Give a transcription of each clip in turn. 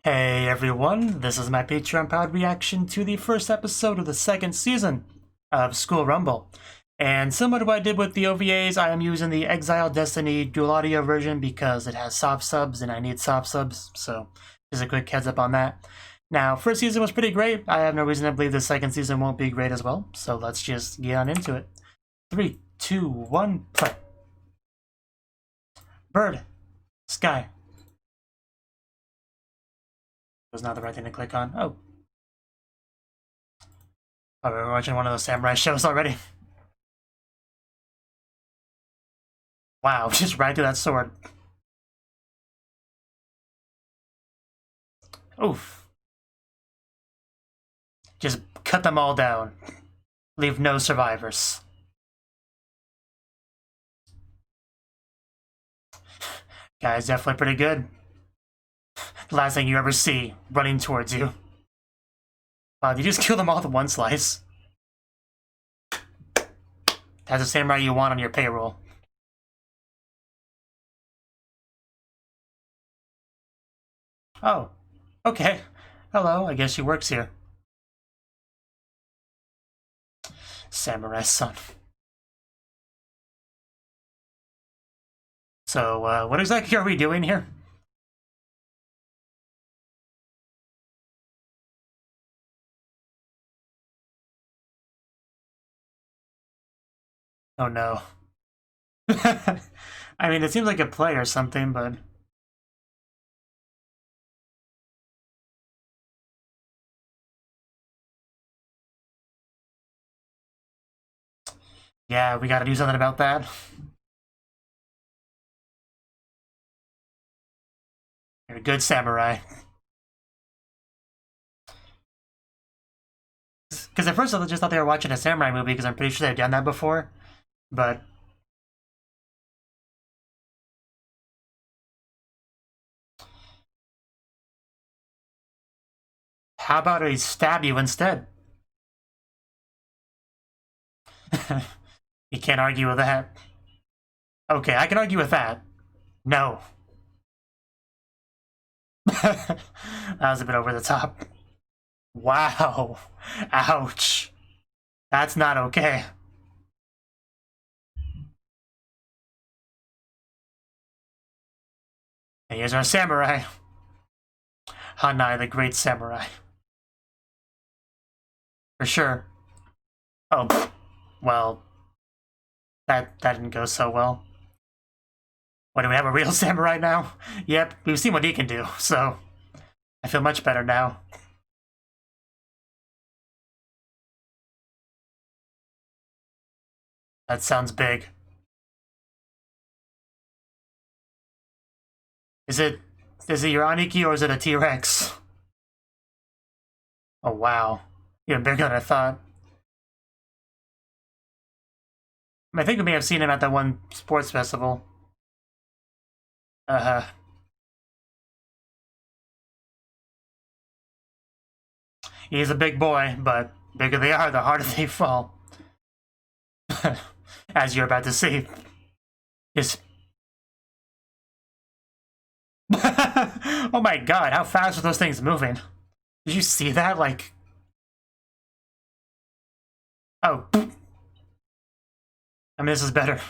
Hey everyone, this is my Patreon-powered reaction to the first episode of the second season of School Rumble. And similar to what I did with the OVAs, I am using the Exile Destiny dual audio version because it has soft subs and I need soft subs, so just a quick heads up on that. Now, first season was pretty great. I have no reason to believe the second season won't be great as well, so let's just get on into it. 3, 2, 1, play. Bird. Sky. Was not the right thing to click on. Oh. Oh, we're watching one of those samurai shows already. Wow, just right through that sword. Oof. Just cut them all down. Leave no survivors. Guy's definitely pretty good. The last thing you ever see running towards you. Wow, you just kill them all with one slice. That's the samurai you want on your payroll. Oh, okay. Hello, I guess she works here. Samurai son. So, what exactly are we doing here? Oh no. I mean, it seems like a play or something, but... yeah, we gotta do something about that. You're a good samurai. Because at first I just thought they were watching a samurai movie, because I'm pretty sure they've done that before. But... how about I stab you instead? You can't argue with that. Okay, I can argue with that. No. That was a bit over the top. Wow. Ouch. That's not okay. And here's our samurai. Hanai, the great samurai. For sure. Oh, well, that didn't go so well. What, do we have a real samurai now? Yep, we've seen what he can do, so I feel much better now. That sounds big. Is it your Aniki or is it a T-Rex? Oh wow, even bigger than I thought. I think we may have seen him at that one sports festival. He's a big boy, but bigger they are, the harder they fall. As you're about to see. Just... oh my god, how fast are those things moving? Did you see that? Like... oh. I mean, this is better.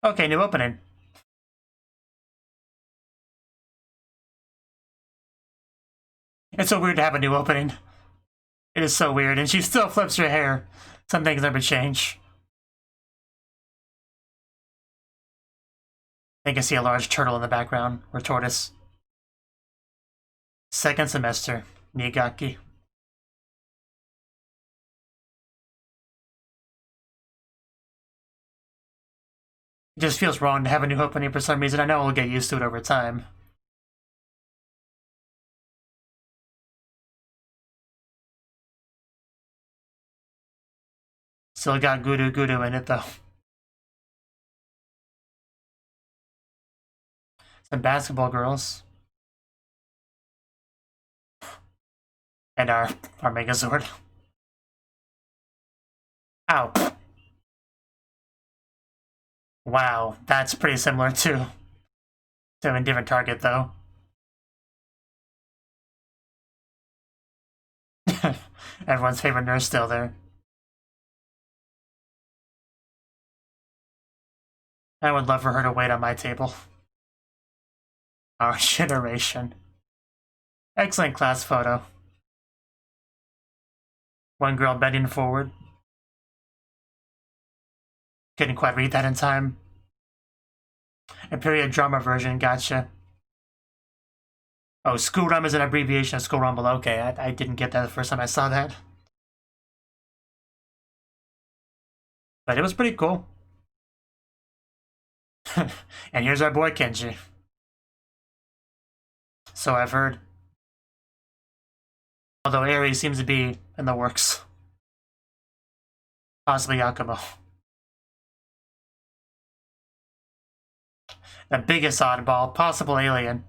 Okay, new opening. It's so weird to have a new opening. It is so weird, and she still flips her hair. Some things never change. I think I see a large turtle in the background, or tortoise. Second semester, Nigaki. It just feels wrong to have a new opening for some reason. I know we'll get used to it over time. Still got Guru Guru in it, though. Some basketball girls. And our Megazord. Ow. Wow, that's pretty similar to a different target, though. Everyone's favorite nurse still there. I would love for her to wait on my table. Our generation. Excellent class photo. One girl bending forward. Couldn't quite read that in time. A period drama version, gotcha. Oh, School Rum is an abbreviation of School Rumble. Okay, I didn't get that the first time I saw that. But it was pretty cool. And here's our boy Kenji. So I've heard. Although Eri seems to be in the works. Possibly Yakumo. The biggest oddball, possible alien.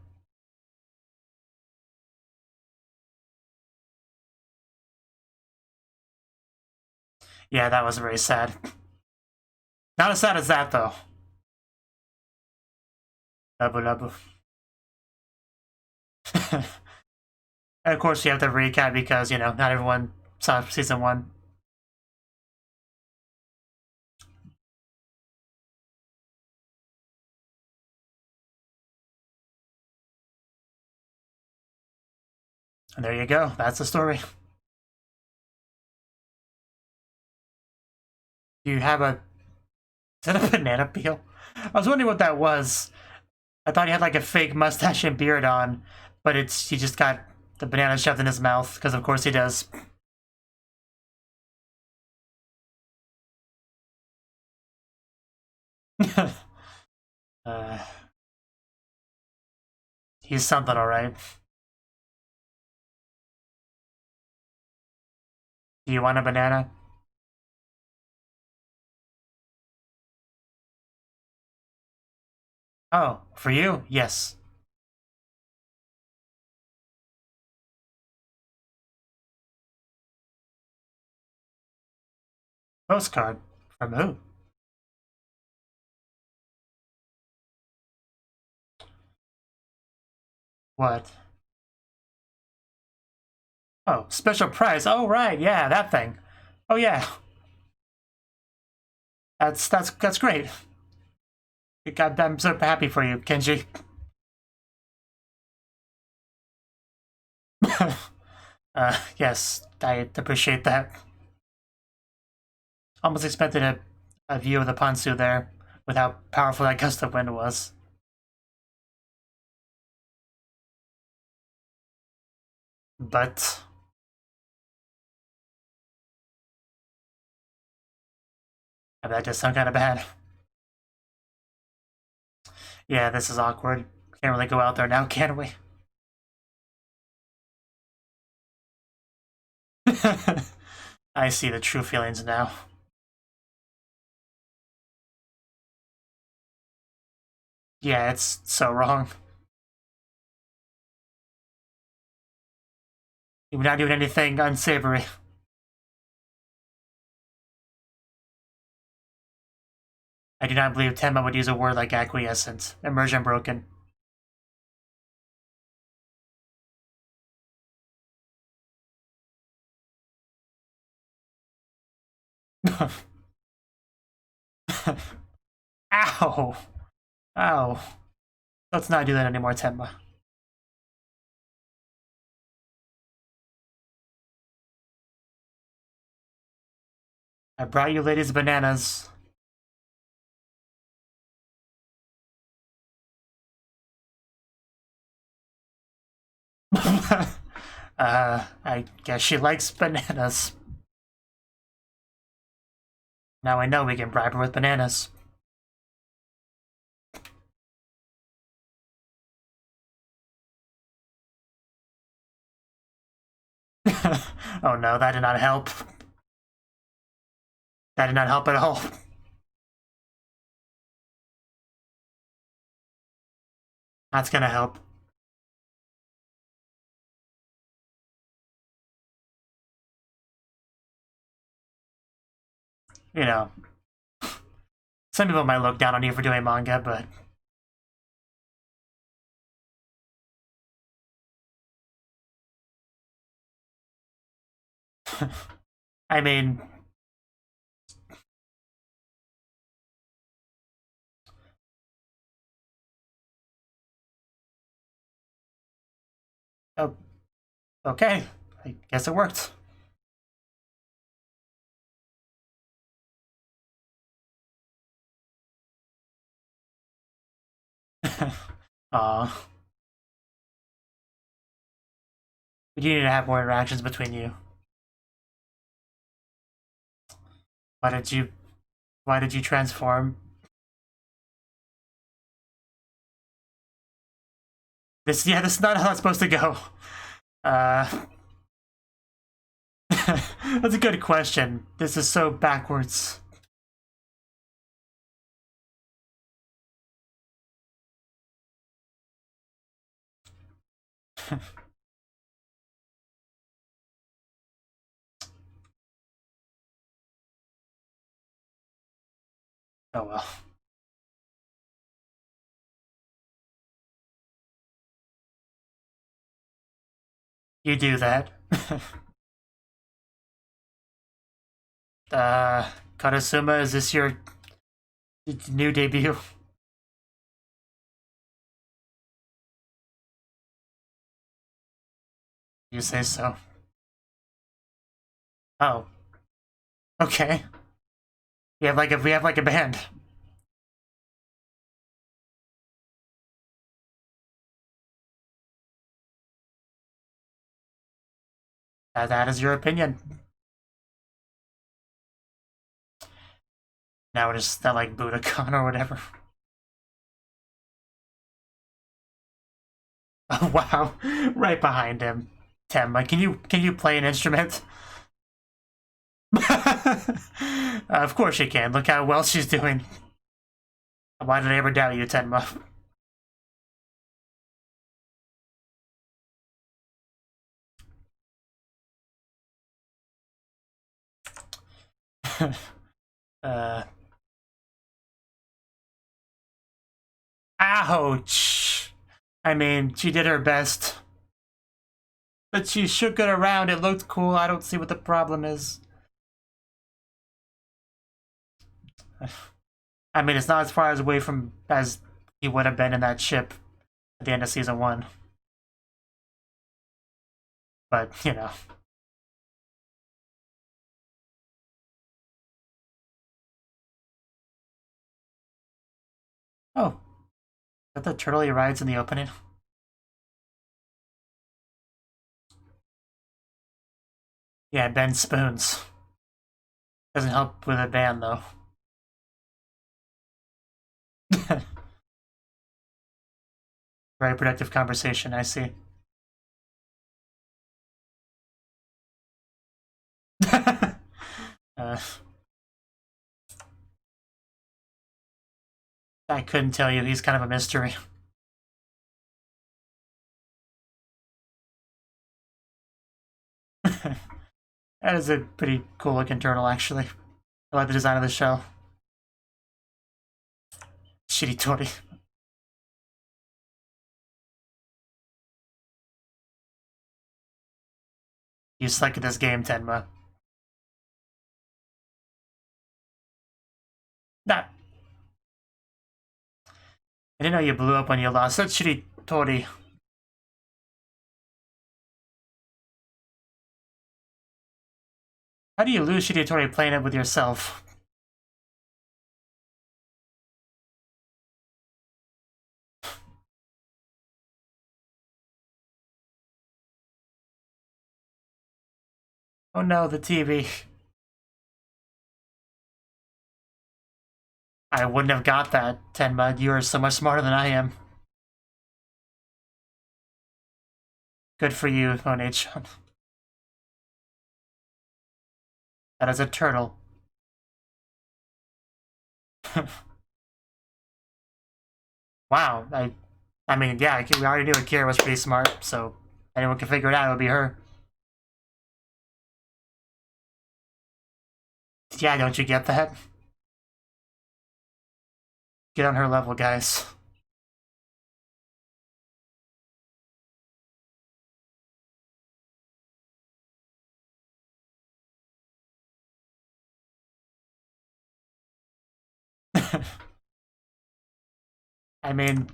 Yeah, that was very sad. Not as sad as that, though. Labu labu. And of course, you have to recap because, you know, not everyone saw season 1. And there you go. That's the story. Do you have a... Is that a banana peel? I was wondering what that was. I thought he had like a fake mustache and beard on, but he just got the banana shoved in his mouth, because of course he does. uh, he's something, alright. Do you want a banana? Oh, for you? Yes. Postcard? From who? What? Oh, special prize. Oh, right. Yeah, that thing. Oh, yeah. That's great. I'm so happy for you, Kenji. Yes, I appreciate that. Almost expected a view of the Ponsu there, with how powerful that gust of wind was. But... that does sound kind of bad. Yeah, this is awkward. Can't really go out there now, can we? I see the true feelings now. Yeah, it's so wrong. You're not doing anything unsavory. I do not believe Tenma would use a word like acquiescent. Immersion broken. Ow! Ow. Let's not do that anymore, Tenma. I brought you ladies bananas. I guess she likes bananas. Now I know we can bribe her with bananas. Oh no, that did not help. That did not help at all. That's gonna help. You know, Some people might look down on you for doing manga, but... I mean... Oh, okay. I guess it worked. Aw. We do need to have more interactions between you. Why did you transform? This is not how it's supposed to go. That's a good question. This is so backwards. Oh well. You do that. Karasuma, is this your new debut? You say so. Oh. Okay. We have like a band. That is your opinion. Now it is not like Budokan or whatever. Oh wow. Right behind him. Temma, can you play an instrument? Of course she can. Look how well she's doing. Why did I ever doubt you, Tenma? Ouch! I mean, she did her best. But she shook it around, it looked cool, I don't see what the problem is. I mean, it's not as far away from as he would have been in that ship at the end of season 1. But, you know. Oh. Is that the turtle he rides in the opening? Yeah, Ben spoons. Doesn't help with a band, though. Very productive conversation, I see. I couldn't tell you, he's kind of a mystery. That is a pretty cool looking turtle, actually. I like the design of the shell. Shitty Tori. You suck at this game, Tenma. Nah. I didn't know you blew up when you lost. That's shitty Tori. How do you lose shitty Tori playing it with yourself? Oh no, the TV. I wouldn't have got that, Tenma. You are so much smarter than I am. Good for you, One-chan. That is a turtle. Wow, I mean, yeah, we already knew Akira was pretty smart, so anyone can figure it out, it would be her. Yeah, don't you get that? Get on her level, guys. I mean,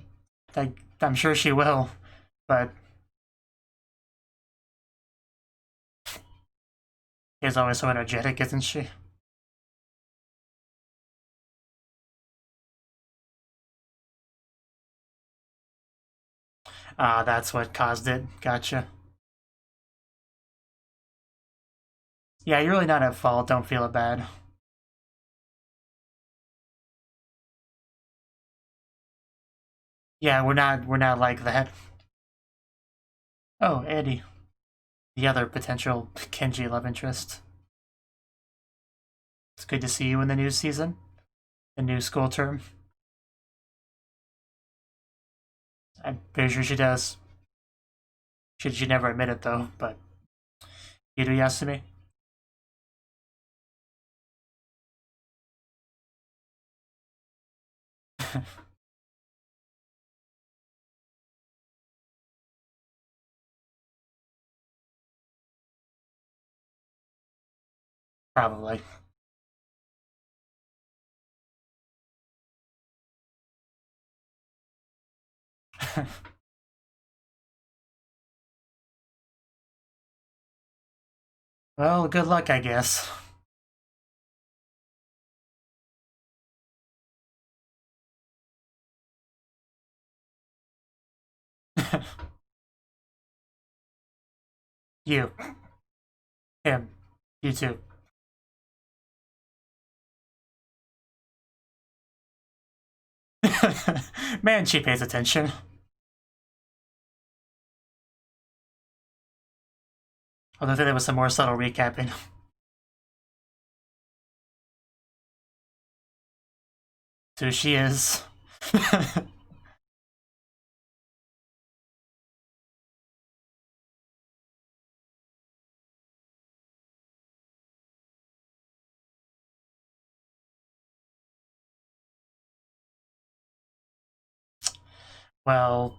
I'm sure she will, but she's always so energetic, isn't she? Ah, that's what caused it. Gotcha. Yeah, you're really not at fault. Don't feel bad. Yeah, we're not like that. Oh, Eddie, the other potential Kenji love interest. It's good to see you in the new season, the new school term. I'm pretty sure she does. She never admit it though, but you do, Yasumi? Probably. Well, good luck, I guess. You. Him. You too. Man, she pays attention. Although there was some more subtle recapping. So she is. Well,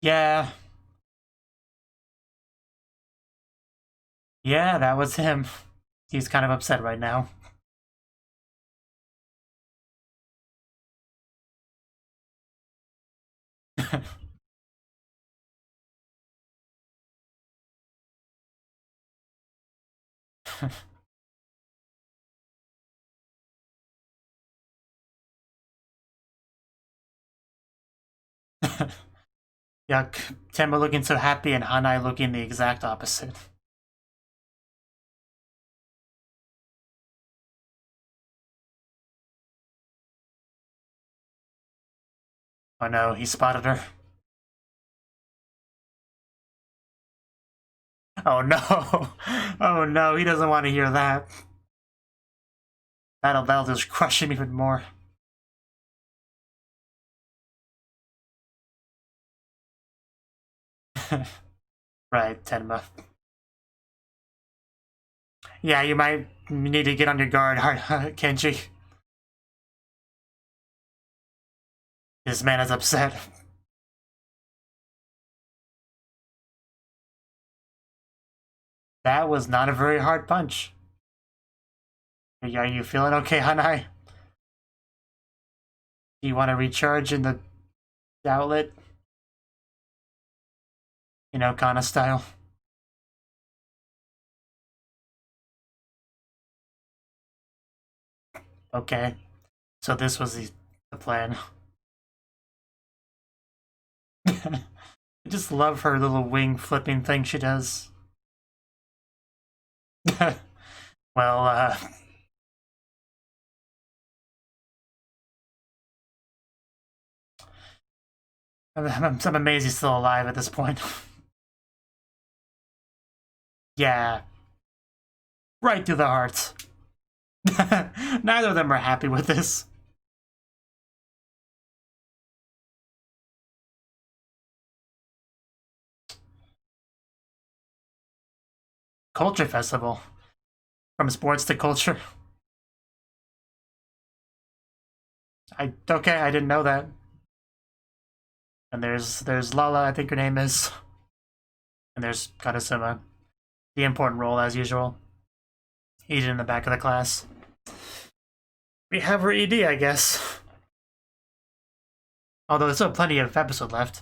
yeah. Yeah, that was him. He's kind of upset right now. Yuck. Temba looking so happy and Hanai looking the exact opposite. Oh no, he spotted her. Oh no. Oh no, he doesn't want to hear that. That'll just crush him even more. Right, Tenma. Yeah, you might need to get on your guard, Kenji. This man is upset. That was not a very hard punch. Are you feeling okay, Hanai? Do you want to recharge in the outlet? You know, Kana style. Okay. So this was the plan. I just love her little wing flipping thing she does. Well, I'm amazed he's still alive at this point. Yeah. Right through the heart. Neither of them are happy with this. Culture festival. From sports to culture. Okay, I didn't know that. And there's Lala, I think her name is. And there's Kadasuma. The important role as usual. He's in the back of the class. We have her ED, I guess. Although there's still plenty of episode left.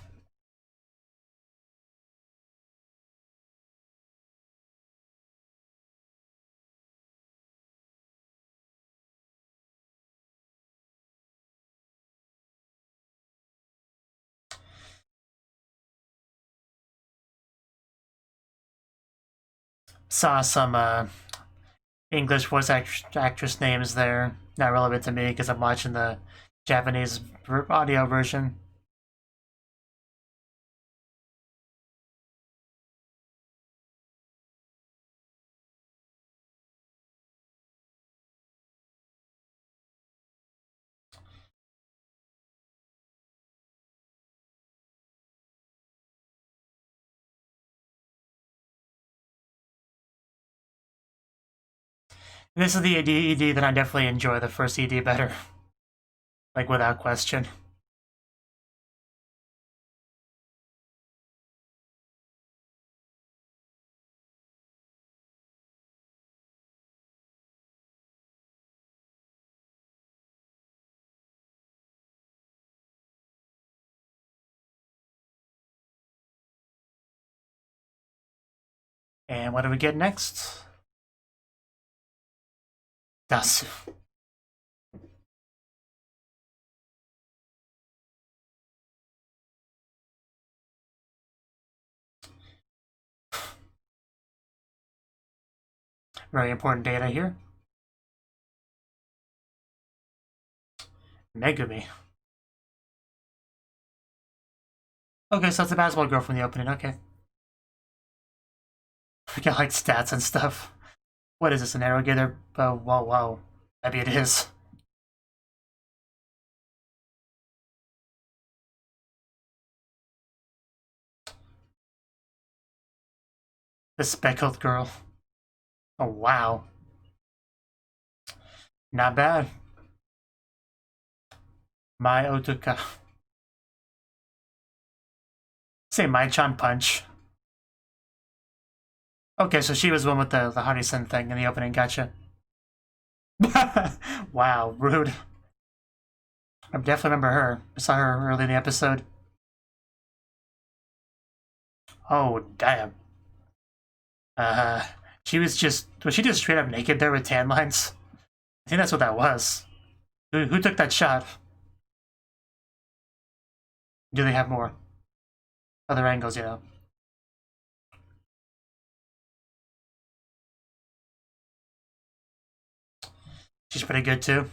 Saw some English voice actress names there. Not relevant to me because I'm watching the Japanese audio version. This is the ED that I definitely enjoy the first ED better. Like, without question. And what do we get next? Dasu. Very important data here. Megumi. Okay, so it's a basketball girl from the opening, okay. We got like stats and stuff. What is this, an arrogator? Oh, whoa. Maybe it is. The speckled girl. Oh, wow. Not bad. My Otuka. Say my-chan punch. Okay, so she was the one with the Harisen thing in the opening, gotcha. Wow, rude. I definitely remember her. I saw her early in the episode. Oh, damn. She was she just straight up naked there with tan lines? I think that's what that was. Who took that shot? Do they have more? Other angles, you know. She's pretty good too.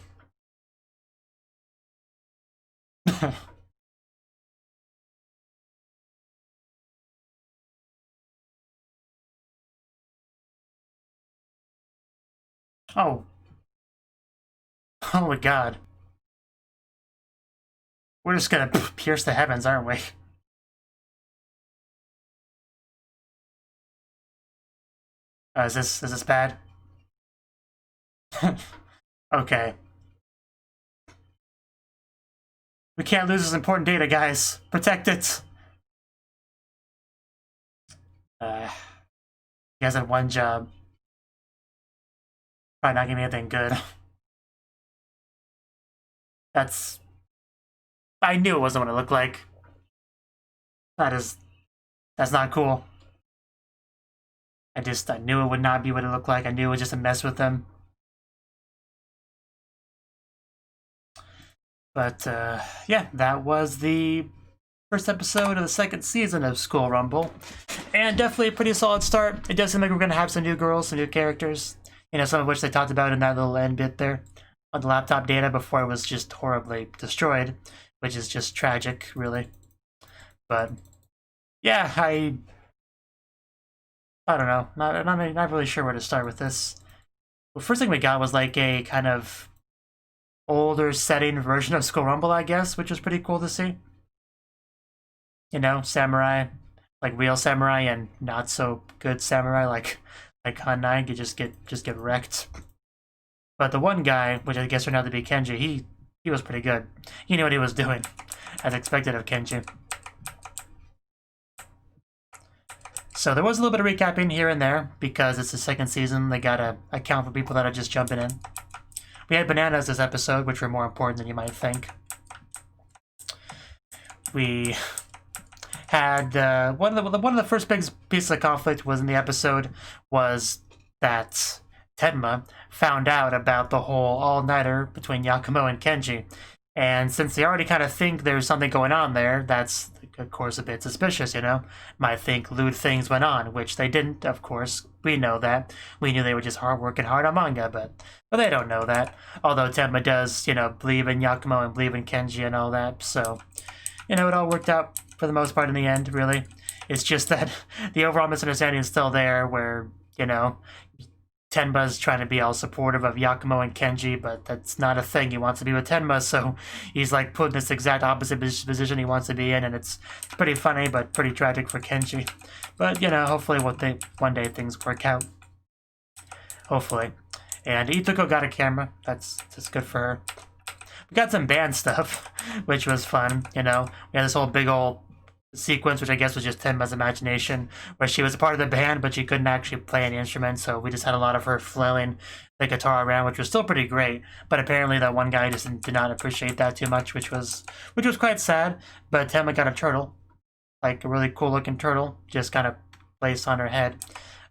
Oh. Oh my god. We're just gonna pierce the heavens, aren't we? Is this bad? Okay. We can't lose this important data, guys. Protect it. You guys had one job. Probably not gonna be anything good. I knew it wasn't what it looked like. That's not cool. I knew it would not be what it looked like. I knew it was just a mess with them. But, yeah, that was the first episode of the second season of School Rumble. And definitely a pretty solid start. It does seem like we're going to have some new girls, some new characters. You know, some of which they talked about in that little end bit there on the laptop data before it was just horribly destroyed, which is just tragic, really. But, yeah, I don't know. Not really sure where to start with this. The first thing we got was like a kind of older setting version of School Rumble, I guess, which was pretty cool to see. You know, samurai, like real samurai and not so good samurai, like Han9 could just get wrecked. But the one guy, which I guess turned out to be Kenji, he was pretty good. He knew what he was doing, as expected of Kenji. So there was a little bit of recapping here and there, because it's the second season, they gotta account for people that are just jumping in. We had bananas this episode, which were more important than you might think. We had one of the first big pieces of conflict was in the episode was that Tenma found out about the whole all-nighter between Yakumo and Kenji. And since they already kind of think there's something going on there, that's, of course, a bit suspicious, you know? Might think lewd things went on, which they didn't, of course. We know that. We knew they were just working hard on manga, but they don't know that. Although Tenma does, you know, believe in Yakumo and believe in Kenji and all that, so, you know, it all worked out for the most part in the end, really. It's just that the overall misunderstanding is still there, where, you know, Tenma's trying to be all supportive of Yakumo and Kenji, but that's not a thing. He wants to be with Tenma, so he's like put in this exact opposite position he wants to be in, and it's pretty funny, but pretty tragic for Kenji. But, you know, hopefully one day things work out. Hopefully. And Ituko got a camera. That's good for her. We got some band stuff, which was fun, you know. We had this whole big old sequence, which I guess was just Tenma's imagination, where she was a part of the band, but she couldn't actually play any instrument, so we just had a lot of her flailing the guitar around, which was still pretty great. But apparently that one guy just did not appreciate that too much, which was quite sad. But Tenma got a turtle, like a really cool looking turtle, just kind of placed on her head.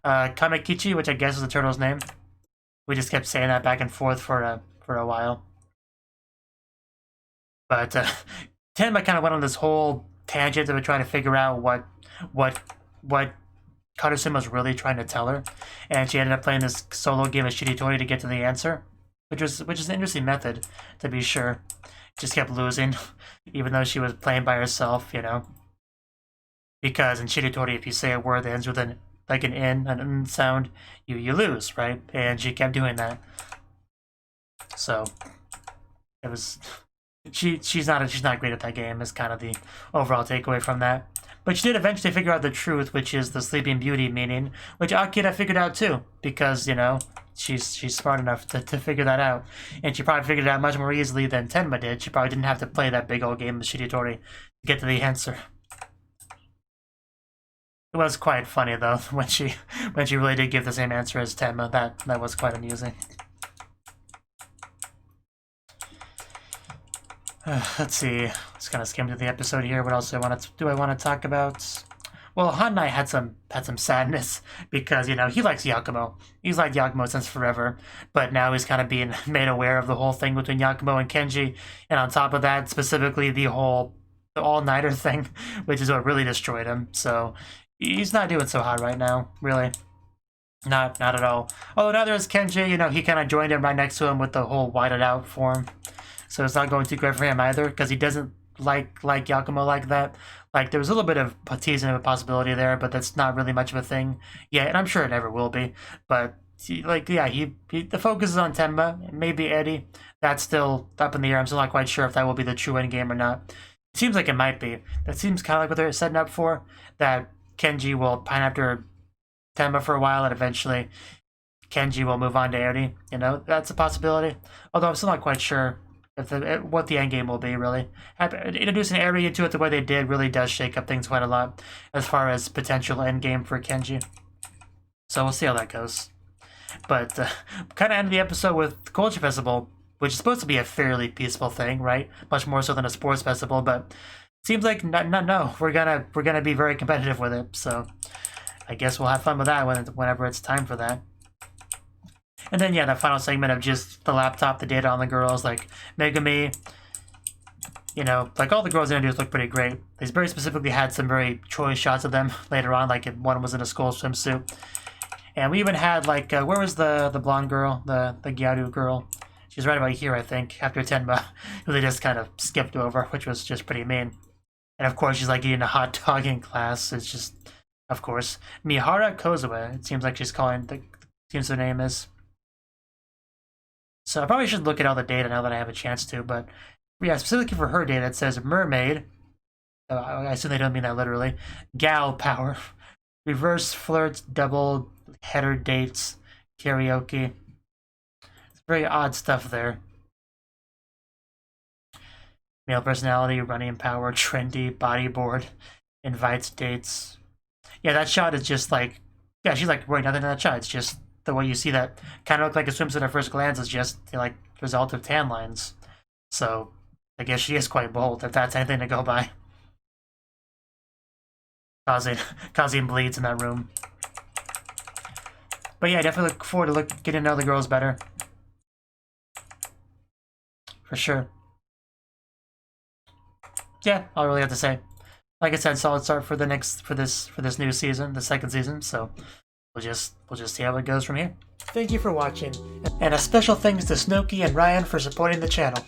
Kamekichi, which I guess is the turtle's name. We just kept saying that back and forth for a while. But Tenma kind of went on this whole tangent of trying to figure out what Karusima was really trying to tell her, and she ended up playing this solo game of Shiritori to get to the answer, which is an interesting method, to be sure. Just kept losing, even though she was playing by herself, you know. Because in Shiritori, if you say a word that ends with an N sound, you lose, right? And she kept doing that. So it was. She's not great at that game, is kind of the overall takeaway from that. But she did eventually figure out the truth, which is the Sleeping Beauty meaning, which Akira figured out too, because, you know, she's smart enough to figure that out. And she probably figured it out much more easily than Tenma did. She probably didn't have to play that big old game of Shiritori to get to the answer. It was quite funny though, when she really did give the same answer as Tenma. That was quite amusing. Let's see. Just kind of skim through the episode here. What else do I want to talk about? Well, Hanai had some sadness because, you know, he likes Yakumo. He's liked Yakumo since forever, but now he's kind of being made aware of the whole thing between Yakumo and Kenji, and on top of that, specifically the all-nighter thing, which is what really destroyed him. So he's not doing so hot right now, really. Not at all. Although now there's Kenji, you know, he kind of joined him right next to him with the whole whited out form. So it's not going too great for him either, because he doesn't like Yakumo like that. Like, there was a little bit of teasing of a possibility there, but that's not really much of a thing yet, and I'm sure it never will be. But, like, yeah, the focus is on Tenma, maybe Eddie. That's still up in the air. I'm still not quite sure if that will be the true endgame or not. It seems like it might be. That seems kind of like what they're setting up for, that Kenji will pine after Tenma for a while, and eventually Kenji will move on to Eri. You know, that's a possibility. Although I'm still not quite sure what the end game will be, really. Introducing Eri into it the way they did really does shake up things quite a lot as far as potential end game for Kenji. So we'll see how that goes. But kind of ended the episode with Culture Festival, which is supposed to be a fairly peaceful thing, right? Much more so than a sports festival, but seems like no. We're gonna be very competitive with it. So I guess we'll have fun with that whenever it's time for that. And then, yeah, that final segment of just the laptop, the data on the girls, like Megumi, you know, like all the girls introduced look pretty great. They very specifically had some very choice shots of them later on, like one was in a skull swimsuit. And we even had, like, where was the blonde girl, the Gyaru girl? She's right about here, I think, after Tenma, who they just kind of skipped over, which was just pretty mean. And of course, she's like eating a hot dog in class. It's just, of course, Mihara Kozue. It seems like she's calling, seems her name is. So I probably should look at all the data now that I have a chance to, but yeah, specifically for her data, it says mermaid. I assume they don't mean that literally. Gal power. Reverse flirts, double header dates, karaoke. It's very odd stuff there. Male personality, running power, trendy, bodyboard, invites dates. Yeah, that shot is just like, yeah, she's like wearing nothing in that shot. It's just the way you see that kind of look like a swimsuit at first glance is just like the result of tan lines. So I guess she is quite bold, if that's anything to go by. Causing bleeds in that room. But yeah, I definitely look forward to getting to know the girls better. For sure. Yeah, all I really have to say. Like I said, solid start for this new season, the second season. So we'll just see how it goes from here. Thank you for watching, and a special thanks to Cnouki and Ryan for supporting the channel.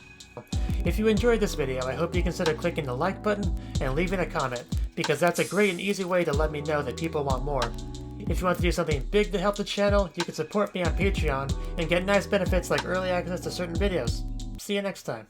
If you enjoyed this video, I hope you consider clicking the like button and leaving a comment, because that's a great and easy way to let me know that people want more. If you want to do something big to help the channel, you can support me on Patreon and get nice benefits like early access to certain videos. See you next time.